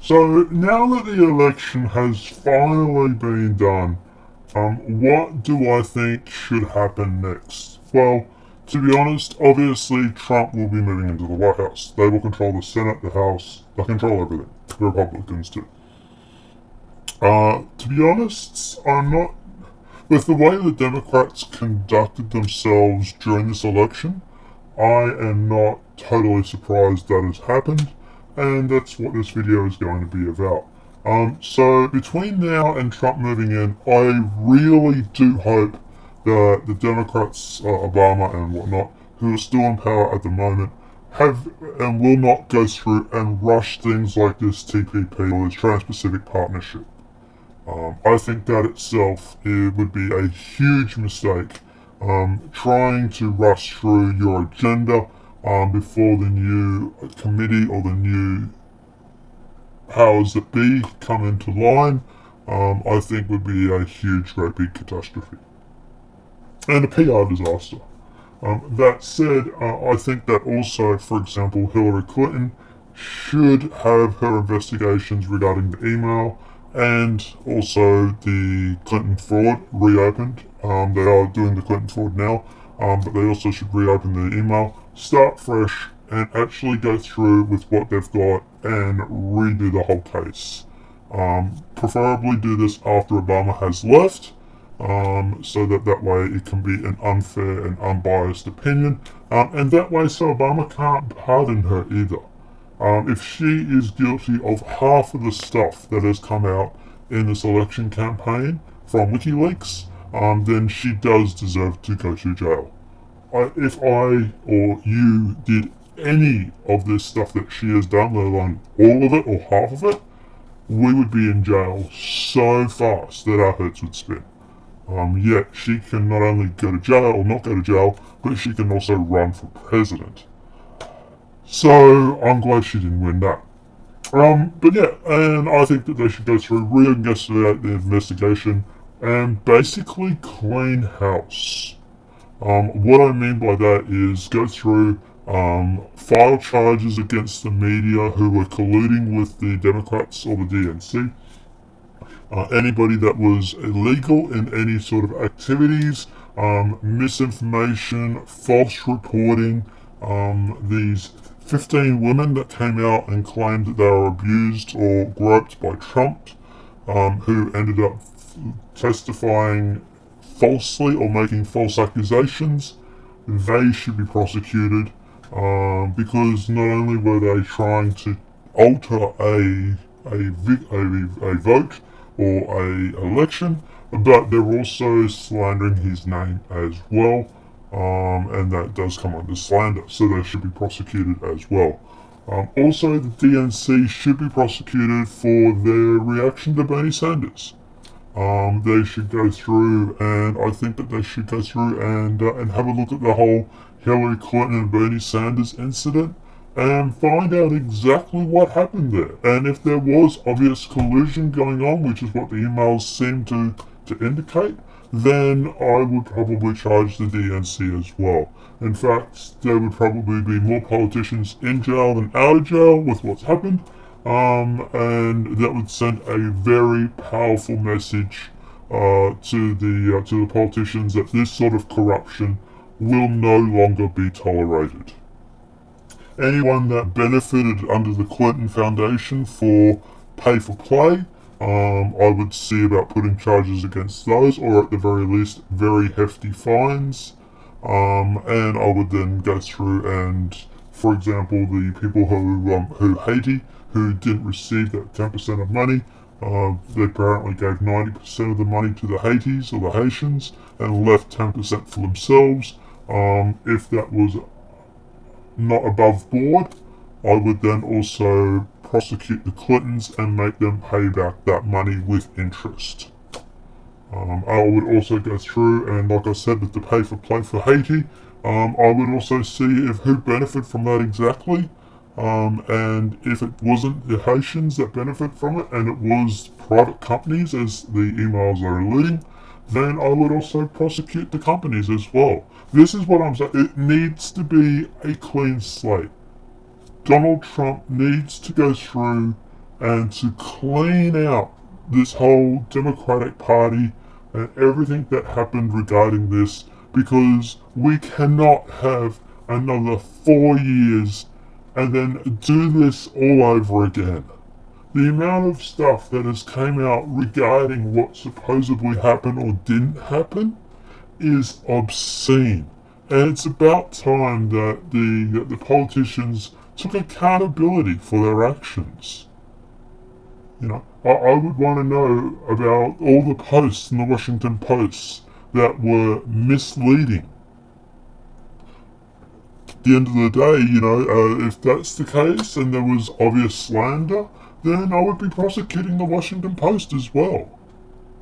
So now that the election has finally been done, what do I think should happen next? Well, to be honest, obviously Trump will be moving into the White House. They will control the Senate, the House, they control everything. The Republicans do. To be honest, I'm not. With the way the Democrats conducted themselves during this election, I am not totally surprised that has happened, and that's what this video is going to be about. So between now and Trump moving in, I really do hope that the Democrats, Obama and whatnot, who are still in power at the moment, have and will not go through and rush things like this TPP or this Trans-Pacific Partnership. I think that itself it would be a huge mistake. Trying to rush through your agenda before the new committee or the new powers that be come into line, I think would be a huge, great big catastrophe and a PR disaster. That said, I think that also, for example, Hillary Clinton should have her investigations regarding the email and also the Clinton fraud reopened. They are doing the Clinton fraud now, but they also should reopen the email, start fresh, and actually go through with what they've got and redo the whole case. Preferably do this after Obama has left, so that way it can be an unfair and unbiased opinion, and that way so Obama can't pardon her either. If she is guilty of half of the stuff that has come out in this election campaign from WikiLeaks, then she does deserve to go to jail. If I or you did any of this stuff that she has done, let alone all of it or half of it, we would be in jail so fast that our heads would spin. Yet she can not only go to jail or not go to jail, but she can also run for president. So I'm glad she didn't win that. But yeah, and I think that they should go through, reinvestigate the investigation, and basically clean house. What I mean by that is go through, file charges against the media who were colluding with the Democrats or the DNC. Anybody that was illegal in any sort of activities, misinformation, false reporting, these 15 women that came out and claimed that they were abused or groped by Trump, who ended up testifying falsely or making false accusations, they should be prosecuted, because not only were they trying to alter a vote or a election, but they're also slandering his name as well, and that does come under slander, so they should be prosecuted as well. Also, the DNC should be prosecuted for their reaction to Bernie Sanders. They should go through, and I think that they should go through and have a look at the whole Hillary Clinton and Bernie Sanders incident and find out exactly what happened there. And if there was obvious collusion going on, which is what the emails seem to indicate, then I would probably charge the DNC as well. In fact, there would probably be more politicians in jail than out of jail with what's happened, and that would send a very powerful message to the politicians that this sort of corruption will no longer be tolerated. Anyone that benefited under the Clinton Foundation for pay for play, I would see about putting charges against those, or at the very least, very hefty fines. And I would then go through and, for example, the people who Haiti, who didn't receive that 10% of money, they apparently gave 90% of the money to the Haitis or the Haitians and left 10% for themselves. If that was not above board, I would then also prosecute the Clintons and make them pay back that money with interest. I would also go through and, like I said, with the pay for play for Haiti, I would also see if who benefited from that exactly. And if it wasn't the Haitians that benefit from it, and it was private companies, as the emails are alluding, then I would also prosecute the companies as well. This is what I'm saying. It needs to be a clean slate. Donald Trump needs to go through and to clean out this whole Democratic Party and everything that happened regarding this, because we cannot have another 4 years and then do this all over again. The amount of stuff that has came out regarding what supposedly happened or didn't happen is obscene. And it's about time that the politicians took accountability for their actions. I would want to know about all the posts in the Washington Post that were misleading. At the end of the day, if that's the case and there was obvious slander, then I would be prosecuting the Washington Post as well.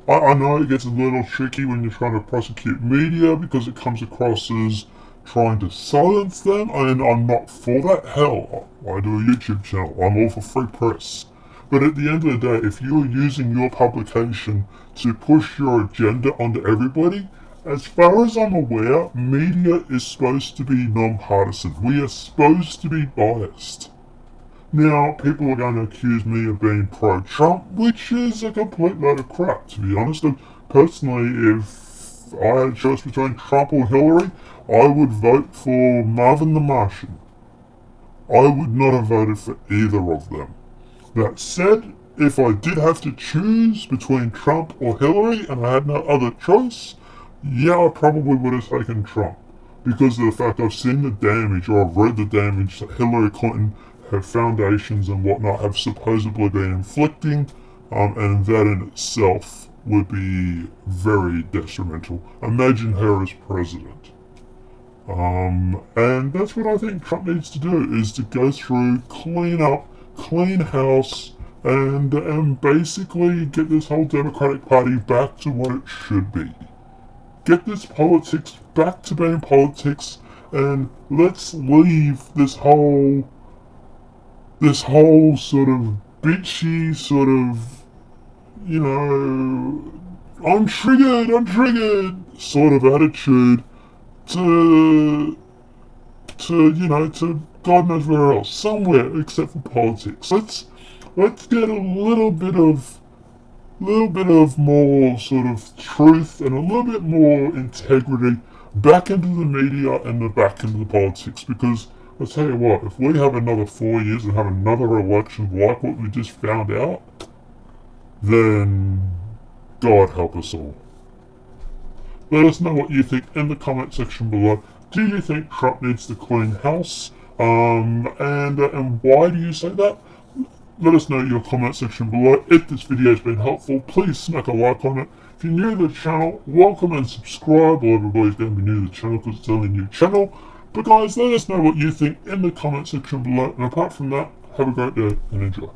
I know it gets a little tricky when you're trying to prosecute media because it comes across as trying to silence them, and I'm not for that. Hell, I do a YouTube channel. I'm all for free press. But at the end of the day, if you're using your publication to push your agenda onto everybody, as far as I'm aware, media is supposed to be non-partisan. We are supposed to be biased. Now, people are going to accuse me of being pro-Trump, which is a complete load of crap, to be honest. And personally, if I had a choice between Trump or Hillary, I would vote for Marvin the Martian. I would not have voted for either of them. That said, if I did have to choose between Trump or Hillary and I had no other choice, yeah, I probably would have taken Trump. Because of the fact I've seen the damage, or I've read the damage that Hillary Clinton, her foundations and whatnot have supposedly been inflicting, and that in itself would be very detrimental. Imagine her as president. And that's what I think Trump needs to do, is to go through, clean up, clean house, and basically get this whole Democratic Party back to what it should be. Get this politics back to being politics, and let's leave this whole sort of bitchy sort of, I'm triggered sort of attitude to God knows where else, somewhere except for politics. Let's get a little bit of more sort of truth and a little bit more integrity back into the media and back into the politics, because I'll tell you what, if we have another 4 years and have another election like what we just found out, then God help us all. Let us know what you think in the comment section below. Do you think Trump needs to clean house? And why do you say that? Let us know in your comment section below. If this video has been helpful, please smack a like on it. If you're new to the channel, welcome and subscribe. Well, everybody's going to be new to the channel because it's only a new channel. But guys, let us know what you think in the comment section below. And apart from that, have a great day and enjoy.